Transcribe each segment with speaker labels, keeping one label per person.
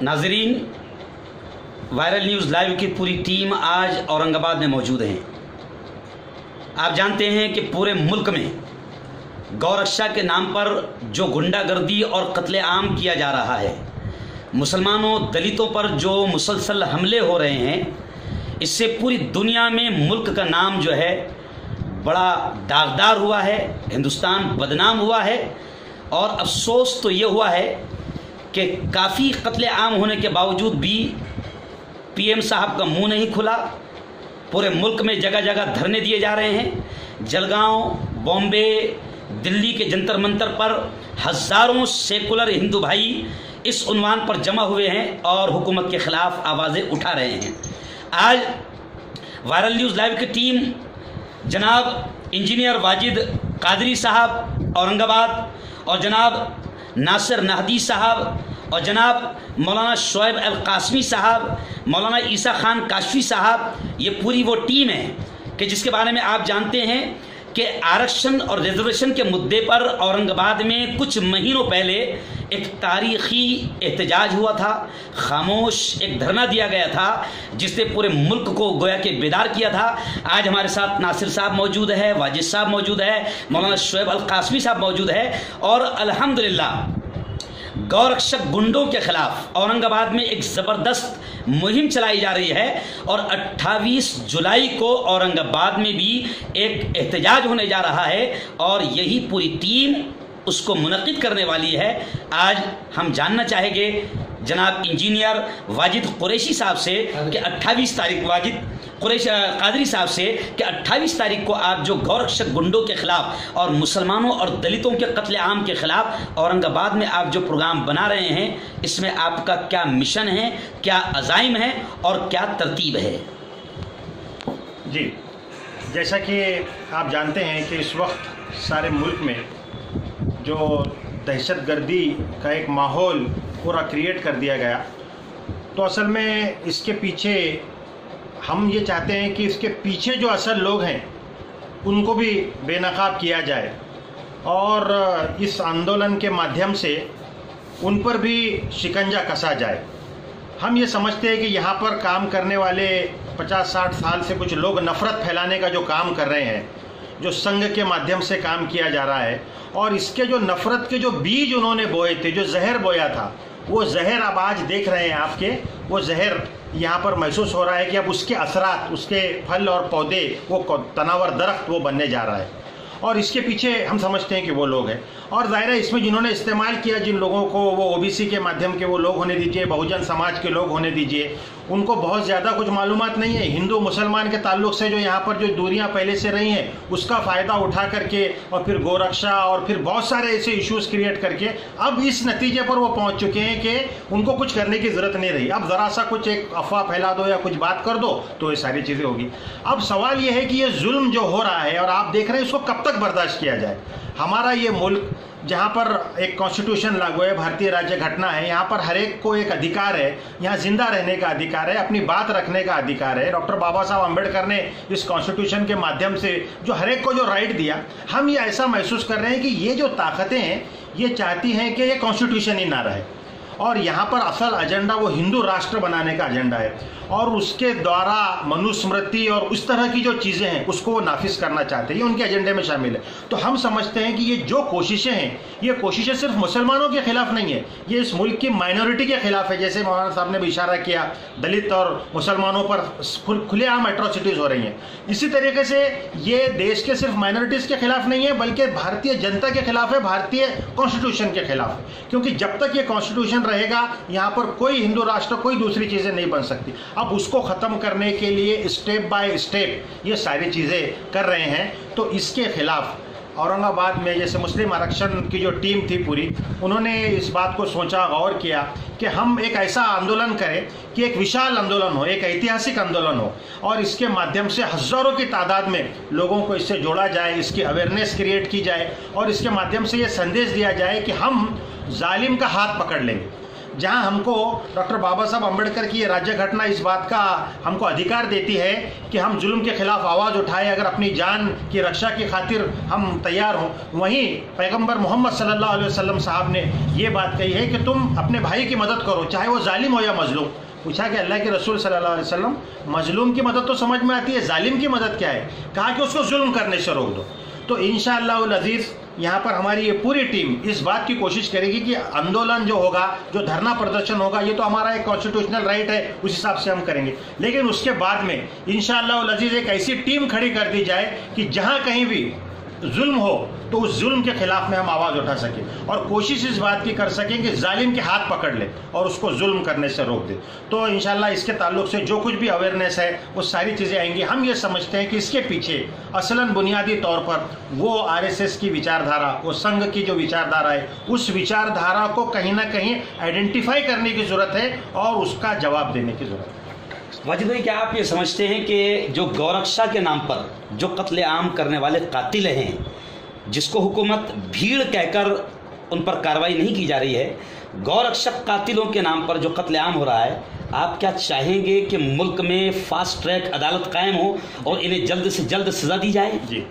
Speaker 1: नाजरीन, viral news live की पूरी टीम आज औरंगाबाद में मौजूद है। आप जानते हैं कि पूरे मुल्क में गौरक्षा के नाम पर जो गुंडागर्दी और कत्लेआम किया जा रहा है, मुसलमानों दलितों पर जो मुसलसल हमले हो रहे हैं, इससे पूरी दुनिया में मुल्क का नाम जो है बड़ा दागदार हुआ है, हिंदुस्तान बदनाम हुआ है। और अफसोस तो ये हुआ है कि काफ़ी कत्लेआम होने के बावजूद भी पीएम साहब का मुंह नहीं खुला। पूरे मुल्क में जगह जगह धरने दिए जा रहे हैं। जलगांव, बॉम्बे, दिल्ली के जंतर मंतर पर हज़ारों सेकुलर हिंदू भाई इस उन्वान पर जमा हुए हैं और हुकूमत के ख़िलाफ़ आवाज़ें उठा रहे हैं। आज वायरल न्यूज़ लाइव की टीम जनाब इंजीनियर वाजिद कादरी साहब औरंगाबाद और जनाब नासिर नहदी साहब और जनाब मौलाना शोएब अल कासमी साहब, मौलाना ईसा खान काशफी साहब, ये पूरी वो टीम है कि जिसके बारे में आप जानते हैं कि आरक्षण और रिजर्वेशन के मुद्दे पर औरंगाबाद में कुछ महीनों पहले एक तारीखी एहतजाज हुआ था, खामोश एक धरना दिया गया था जिसने पूरे मुल्क को गोया के बेदार किया था। आज हमारे साथ नासिर साहब मौजूद है, वाजिद साहब मौजूद है, मौलाना शोएब अल कासमी साहब मौजूद है और अल्हम्दुलिल्लाह गौरक्षक गुंडों के खिलाफ औरंगाबाद में एक ज़बरदस्त मुहिम चलाई जा रही है और 28 जुलाई को औरंगाबाद में भी एक एहतजाज होने जा रहा है और यही पूरी टीम उसको मुनक्किद करने वाली है। आज हम जानना चाहेंगे जनाब इंजीनियर वाजिद कुरैशी साहब से कि 28 तारीख वाजिद कुरैशी कादरी साहब से कि 28 तारीख को आप जो गौरक्षक गुंडों के खिलाफ और मुसलमानों और दलितों के कत्लेआम के खिलाफ औरंगाबाद में आप जो प्रोग्राम बना रहे हैं, इसमें आपका क्या मिशन है, क्या अज़ाइम है और क्या तरतीब है?
Speaker 2: जी, जैसा कि आप जानते हैं कि इस वक्त सारे मुल्क में जो दहशतगर्दी का एक माहौल पूरा क्रिएट कर दिया गया, तो असल में इसके पीछे हम ये चाहते हैं कि इसके पीछे जो असल लोग हैं उनको भी बेनकाब किया जाए और इस आंदोलन के माध्यम से उन पर भी शिकंजा कसा जाए। हम ये समझते हैं कि यहाँ पर काम करने वाले 50-60 साल से कुछ लोग नफ़रत फैलाने का जो काम कर रहे हैं, जो संघ के माध्यम से काम किया जा रहा है, और इसके जो नफ़रत के जो बीज उन्होंने बोए थे, जो जहर बोया था, वो जहर अब आज देख रहे हैं आपके, वो जहर यहाँ पर महसूस हो रहा है कि अब उसके असरात, उसके फल और पौधे, वो तनावर दरख्त वो बनने जा रहा है और इसके पीछे हम समझते हैं कि वो लोग हैं। और ज़ाहिर है इसमें जिन्होंने इस्तेमाल किया, जिन लोगों को, वो ओबीसी के माध्यम के वो लोग होने दीजिए, बहुजन समाज के लोग होने दीजिए, उनको बहुत ज़्यादा कुछ मालूमात नहीं है। हिंदू मुसलमान के ताल्लुक़ से जो यहाँ पर जो दूरियाँ पहले से रही हैं, उसका फ़ायदा उठा करके और फिर गोरक्षा और फिर बहुत सारे ऐसे इश्यूज़ क्रिएट करके अब इस नतीजे पर वो पहुँच चुके हैं कि उनको कुछ करने की ज़रूरत नहीं रही। अब ज़रा सा कुछ एक अफवाह फैला दो या कुछ बात कर दो तो ये सारी चीज़ें होगी। अब सवाल ये है कि ये जुल्म जो हो रहा है और आप देख रहे हैं, इसको कब तक बर्दाश्त किया जाए। हमारा ये मुल्क जहाँ पर एक कॉन्स्टिट्यूशन लागू है, भारतीय राज्य घटना है, यहाँ पर हर एक को एक अधिकार है, यहाँ जिंदा रहने का अधिकार है, अपनी बात रखने का अधिकार है। डॉक्टर बाबा साहब अम्बेडकर ने इस कॉन्स्टिट्यूशन के माध्यम से जो हर एक को जो राइट दिया, हम ये ऐसा महसूस कर रहे हैं कि ये जो ताकतें हैं ये चाहती हैं कि ये कॉन्स्टिट्यूशन ही ना रहे और यहाँ पर असल एजेंडा वो हिंदू राष्ट्र बनाने का एजेंडा है और उसके द्वारा मनुस्मृति और उस तरह की जो चीज़ें हैं उसको वो नाफिज करना चाहते हैं, ये उनके एजेंडे में शामिल है। तो हम समझते हैं कि ये जो कोशिशें हैं, ये कोशिशें सिर्फ मुसलमानों के खिलाफ नहीं है, ये इस मुल्क की माइनॉरिटी के खिलाफ है। जैसे मौलाना साहब ने भी इशारा किया, दलित और मुसलमानों पर खुलेआम एट्रोसिटीज़ हो रही हैं। इसी तरीके से ये देश के सिर्फ माइनॉरिटीज़ के खिलाफ नहीं है, बल्कि भारतीय जनता के खिलाफ है, भारतीय कॉन्स्टिट्यूशन के खिलाफ, क्योंकि जब तक ये कॉन्स्टिट्यूशन रहेगा यहाँ पर कोई हिंदू राष्ट्र, कोई दूसरी चीज़ें नहीं बन सकती। अब उसको ख़त्म करने के लिए स्टेप बाय स्टेप ये सारी चीज़ें कर रहे हैं। तो इसके खिलाफ औरंगाबाद में जैसे मुस्लिम आरक्षण की जो टीम थी पूरी, उन्होंने इस बात को सोचा, गौर किया कि हम एक ऐसा आंदोलन करें कि एक विशाल आंदोलन हो, एक ऐतिहासिक आंदोलन हो और इसके माध्यम से हज़ारों की तादाद में लोगों को इससे जोड़ा जाए, इसकी अवेयरनेस क्रिएट की जाए और इसके माध्यम से ये संदेश दिया जाए कि हम जालिम का हाथ पकड़ लेंगे। जहां हमको डॉक्टर बाबा साहब अम्बेडकर की ये राज्य घटना इस बात का हमको अधिकार देती है कि हम जुल्म के खिलाफ आवाज़ उठाएं, अगर अपनी जान की रक्षा की खातिर हम तैयार हों। वहीं पैगंबर मोहम्मद सल्लल्लाहु अलैहि वसल्लम साहब ने ये बात कही है कि तुम अपने भाई की मदद करो, चाहे वो जालिम हो या मजलूम। पूछा कि अल्लाह के रसूल सल्लल्लाहु अलैहि वसल्लम, मजलूम की मदद तो समझ में आती है, जालिम की मदद क्या है? कहा कि उसको जुल्म करने से रोक दो। तो इंशाअल्लाह अज़ीज़ यहाँ पर हमारी ये पूरी टीम इस बात की कोशिश करेगी कि आंदोलन जो होगा, जो धरना प्रदर्शन होगा, ये तो हमारा एक कॉन्स्टिट्यूशनल राइट है, उस हिसाब से हम करेंगे। लेकिन उसके बाद में इंशाअल्लाह अज़ीज़ एक ऐसी टीम खड़ी कर दी जाए कि जहाँ कहीं भी जुल्म हो तो उस जुल्म के खिलाफ में हम आवाज़ उठा सकें और कोशिश इस बात की कर सकें कि जालिम के हाथ पकड़ ले और उसको जुल्म करने से रोक दे। तो इंशाल्लाह इसके ताल्लुक से जो कुछ भी अवेयरनेस है वो सारी चीज़ें आएंगी। हम ये समझते हैं कि इसके पीछे असलन बुनियादी तौर पर वो आरएसएस की विचारधारा, वो संघ की जो विचारधारा है, उस विचारधारा को कहीं ना कहीं आइडेंटिफाई करने की ज़रूरत है और उसका जवाब देने की ज़रूरत है।
Speaker 1: वाजिद भाई, क्या आप ये समझते हैं कि जो गौरक्षा के नाम पर जो कत्लेआम करने वाले कातिल हैं, जिसको हुकूमत भीड़ कहकर उन पर कार्रवाई नहीं की जा रही है, गौरक्षक कातिलों के नाम पर जो कत्लेआम हो रहा है, आप क्या चाहेंगे कि मुल्क में फास्ट ट्रैक अदालत कायम हो और इन्हें जल्द से जल्द सज़ा दी जाए? जी,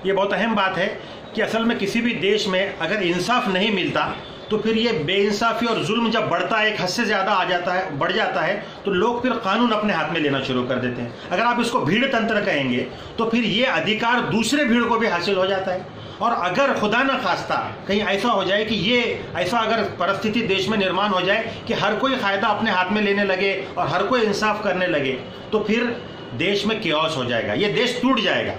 Speaker 2: ये बहुत अहम बात है कि असल में किसी भी देश में अगर इंसाफ नहीं मिलता तो फिर ये बेइंसाफ़ी और जुल्म जब बढ़ता है, एक हद से ज़्यादा आ जाता है, बढ़ जाता है, तो लोग फिर कानून अपने हाथ में लेना शुरू कर देते हैं। अगर आप इसको भीड़ तंत्र कहेंगे तो फिर ये अधिकार दूसरे भीड़ को भी हासिल हो जाता है। और अगर खुदा न खास्ता कहीं ऐसा हो जाए कि ये ऐसा अगर परिस्थिति देश में निर्माण हो जाए कि हर कोई कायदा अपने हाथ में लेने लगे और हर कोई इंसाफ करने लगे, तो फिर देश में केओस हो जाएगा, ये देश टूट जाएगा।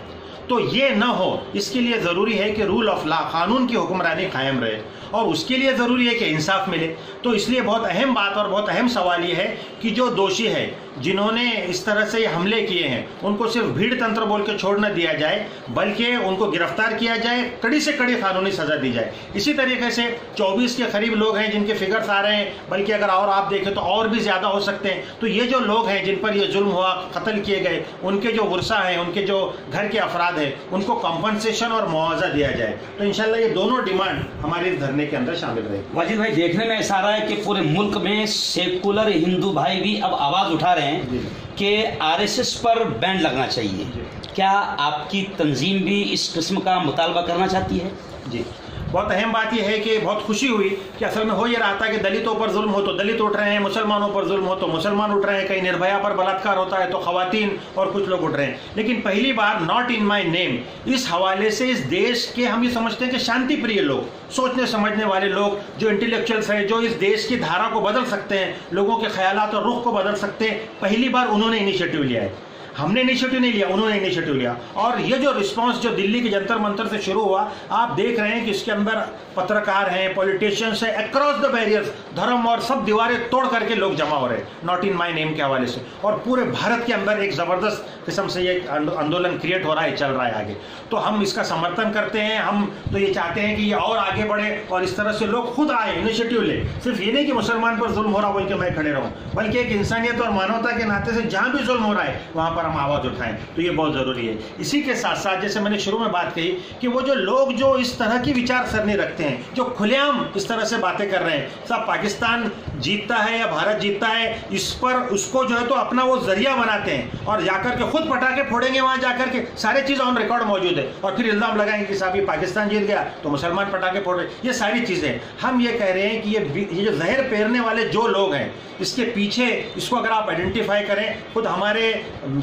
Speaker 2: तो ये ना हो, इसके लिए ज़रूरी है कि रूल ऑफ लॉ, कानून की हुक्मरानी कायम रहे और उसके लिए ज़रूरी है कि इंसाफ मिले। तो इसलिए बहुत अहम बात और बहुत अहम सवाल ये है कि जो दोषी है, जिन्होंने इस तरह से हमले किए हैं, उनको सिर्फ भीड़ तंत्र बोल के छोड़ न दिया जाए, बल्कि उनको गिरफ्तार किया जाए, कड़ी से कड़ी कानूनी सज़ा दी जाए। इसी तरीके से 24 के करीब लोग हैं जिनके फिगर्स आ रहे हैं, बल्कि अगर और आप देखें तो और भी ज़्यादा हो सकते हैं। तो ये जो लोग हैं जिन पर ये जुल्म हुआ, कत्ल किए गए, उनके जो वर्सा हैं, उनके जो घर के अफराद हैं, उनको कंपनसेशन और मुआवजा दिया जाए। तो इंशाल्लाह ये दोनों डिमांड हमारे इस धरने के अंदर शामिल रहेगी।
Speaker 1: वाजिद भाई, देखने में ऐसा आ रहा है कि पूरे मुल्क में सेकुलर हिंदू भाई भी अब आवाज़ उठा रहे हैं कि आरएसएस पर बैन लगना चाहिए। क्या आपकी तंजीम भी इस किस्म का मुतालबा करना चाहती है?
Speaker 2: जी, बहुत अहम बात यह है कि बहुत खुशी हुई कि असल में हो ये रहा था कि दलितों पर जुल्म हो तो दलित उठ रहे हैं, मुसलमानों पर जुल्म हो तो मुसलमान उठ रहे हैं, कहीं निर्भया पर बलात्कार होता है तो खवातीन और कुछ लोग उठ रहे हैं। लेकिन पहली बार नॉट इन माई नेम, इस हवाले से इस देश के हम ये समझते हैं कि शांति प्रिय लोग, सोचने समझने वाले लोग, जो इंटेलेक्चुअल्स हैं, जो इस देश की धारा को बदल सकते हैं, लोगों के ख्यालात और रुख को बदल सकते हैं, पहली बार उन्होंने इनिशिएटिव लिया है। हमने इनिशिएटिव नहीं लिया, उन्होंने इनिशिएटिव लिया। और ये जो रिस्पांस जो दिल्ली के जंतर मंतर से शुरू हुआ, आप देख रहे हैं कि इसके अंदर पत्रकार हैं, पॉलिटिशियंस हैं, अक्रॉस द बैरियर्स, धर्म और सब दीवारें तोड़ करके लोग जमा हो रहे हैं नॉट इन माई नेम के हवाले से। और पूरे भारत के अंदर एक ज़बरदस्त किस्म से ये आंदोलन क्रिएट हो रहा है, चल रहा है आगे। तो हम इसका समर्थन करते हैं। हम तो ये चाहते हैं कि ये और आगे बढ़े और इस तरह से लोग खुद आए, इनिशिएटिव ले। सिर्फ ये नहीं कि मुसलमान पर जुल्म हो रहा बोल के मैं खड़े रहूँ, बल्कि एक इंसानियत और मानवता के नाते से जहाँ भी जुल्म हो रहा है वहाँ पर हम आवाज़ उठाएं। तो ये बहुत ज़रूरी है। इसी के साथ साथ जैसे मैंने शुरू में बात कही कि वो जो लोग जो इस तरह की विचार सरनी रखते हैं, जो खुलेआम इस तरह से बातें कर रहे हैं, सब पाकिस्तान जीतता है या भारत जीतता है, इस पर उसको जो है तो अपना वो जरिया बनाते हैं और जाकर के खुद पटाखे फोड़ेंगे वहाँ जाकर के, सारी चीज़ ऑन रिकॉर्ड मौजूद है, और फिर इल्ज़ाम लगाएंगे कि साहब ये पाकिस्तान जीत गया तो मुसलमान पटाखे फोड़ रहे। ये सारी चीज़ें हम ये कह रहे हैं कि ये जो जहर पेरने वाले जो लोग हैं, इसके पीछे इसको अगर आप आइडेंटिफाई करें, खुद हमारे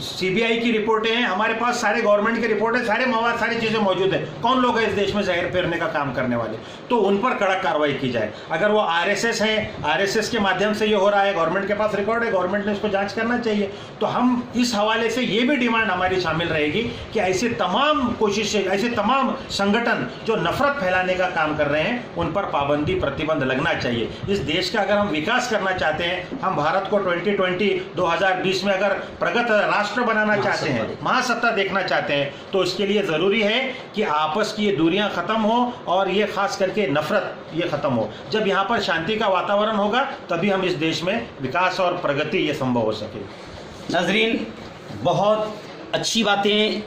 Speaker 2: सीबीआई की रिपोर्टें हैं, हमारे पास सारे गवर्नमेंट की रिपोर्ट है, सारे मवाद सारी चीज़ें मौजूद है, कौन लोग हैं इस देश में जहर फेरने का काम करने वाले, तो उन पर कड़क कार्रवाई की जाए। अगर वो आरएसएस है, आरएसएस के माध्यम से ये हो रहा है, गवर्नमेंट के पास रिकॉर्ड है, गवर्नमेंट ने इसको जांच करना चाहिए। तो हम इस हवाले से ये भी डिमांड हमारी शामिल रहेगी कि ऐसे तमाम कोशिशें, ऐसे तमाम संगठन जो नफरत फैलाने का काम कर रहे हैं, उन पर पाबंदी प्रतिबंध लगना चाहिए। इस देश का अगर हम विकास करना चाहते हैं, हम भारत को 2020 में अगर प्रगत राष्ट्र बनाना चाहते हैं, महासत्ता देखना चाहते हैं, तो इसके लिए ज़रूरी है कि आपस की ये दूरियां ख़त्म हो और ये खास करके नफरत ये ख़त्म हो। जब यहाँ पर शांति का वातावरण होगा तभी हम इस देश में विकास और प्रगति ये संभव हो सके।
Speaker 1: नाज़रीन, बहुत अच्छी बातें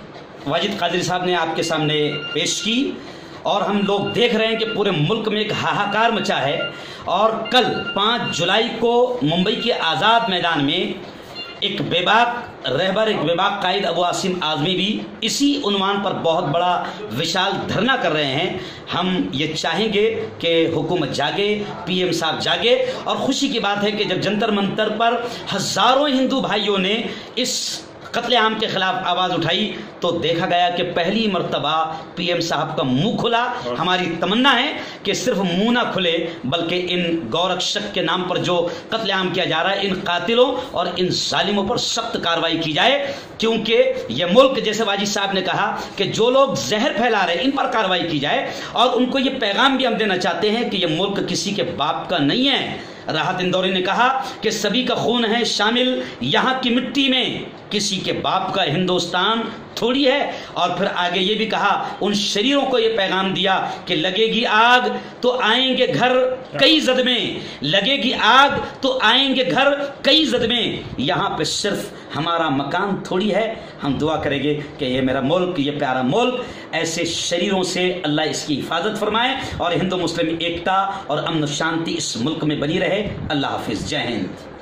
Speaker 1: वाजिद कादरी साहब ने आपके सामने पेश की। और हम लोग देख रहे हैं कि पूरे मुल्क में एक हाहाकार मचा है। और कल 5 जुलाई को मुंबई के आज़ाद मैदान में एक बेबाक रहबर, एक बेबाक कायद अबू आसिम आज़मी भी इसी उन्वान पर बहुत बड़ा विशाल धरना कर रहे हैं। हम ये चाहेंगे कि हुकूमत जागे, पीएम साहब जागे। और खुशी की बात है कि जब जंतर मंतर पर हज़ारों हिंदू भाइयों ने इस कत्लेआम के खिलाफ आवाज़ उठाई तो देखा गया कि पहली मर्तबा पीएम साहब का मुंह खुला। हमारी तमन्ना है कि सिर्फ मुंह ना खुले बल्कि इन गौरक्षक के नाम पर जो कत्लेआम किया जा रहा है, इन कातिलों और इन जालिमों पर सख्त कार्रवाई की जाए, क्योंकि यह मुल्क, जैसे वाजी साहब ने कहा कि जो लोग जहर फैला रहे हैं इन पर कार्रवाई की जाए। और उनको ये पैगाम भी हम देना चाहते हैं कि यह मुल्क किसी के बाप का नहीं है। राहत इंदौरी ने कहा कि सभी का खून है शामिल यहाँ की मिट्टी में, किसी के बाप का हिंदुस्तान थोड़ी है। और फिर आगे ये भी कहा, उन शरीरों को ये पैगाम दिया कि लगेगी आग तो आएंगे घर कई जद में, लगेगी आग तो आएंगे घर कई जद में, यहाँ पे सिर्फ हमारा मकान थोड़ी है। हम दुआ करेंगे कि ये मेरा मुल्क, ये प्यारा मुल्क ऐसे शरीरों से अल्लाह इसकी हिफाजत फरमाए और हिंदू मुस्लिम एकता और अमन शांति इस मुल्क में बनी रहे। अल्लाह हाफिज। जय हिंद।